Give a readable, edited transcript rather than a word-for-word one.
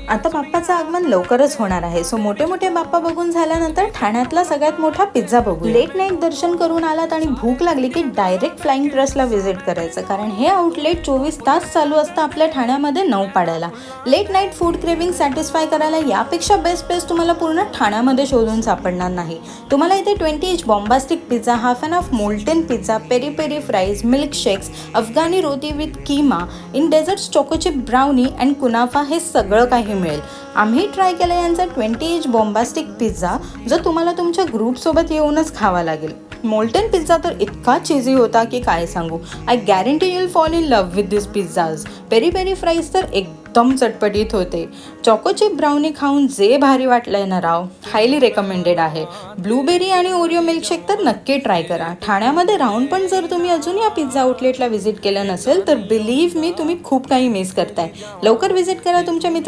आता बाप्पाचं आगमन लवकरच होणार आहे, सो मोठे मोठे बाप्पा बघून झाल्यानंतर ठाण्यातला सगळ्यात मोठा पिझ्झा बघू. लेट नाईट दर्शन करून आलात आणि भूक लागली की डायरेक्ट फ्लाइंग ट्रस्टला व्हिजिट करायचं, कारण हे आउटलेट 24 तास चालू असतं आपल्या ठाण्यामध्ये 9 पाड्याला. Late night food craving satisfy करायला यापेक्षा बेस्ट प्लेस तुम्हाला पूर्ण ठाण्यामध्ये शोधून सापडणार नाही. तुम्हाला इथे 20 inch bombastic pizza, half and half molten pizza, peri peri fries, milk shakes, अफगाणी roti with keema, in desserts choco chip brownie and kunafa हे सगळं काही मिळेल. आम्ही ट्राय केला यांचा 20 इंच बॉम्बास्टिक पिझ्झा, जो तुम्हाला तुमच्या ग्रुपसोबत येऊनच खावा लागेल. मोल्टन पिझ्झा तर इतका चीजी होता की काय सांगू. I guarantee you will fall in love with this pizzas. Peri peri fries तर एकदम चटपटीत होते. चॉकोचिप ब्राउनी खाऊन जे भारी वाटलंय ना राव, हायली रेकमेंडेड आहे. ब्लूबेरी आणि ओरिओ मिल्कशेक तर नक्की ट्राय करा. ठाण्यामध्ये राहून पण जर तुम्ही अजून या पिझ्झा आउटलेटला व्हिजिट केलं नसेल तर बिलीव्ह मी, तुम्ही खूप काही मिस करताय. लवकर व्हिजिट करा तुमच्या मित्रांना.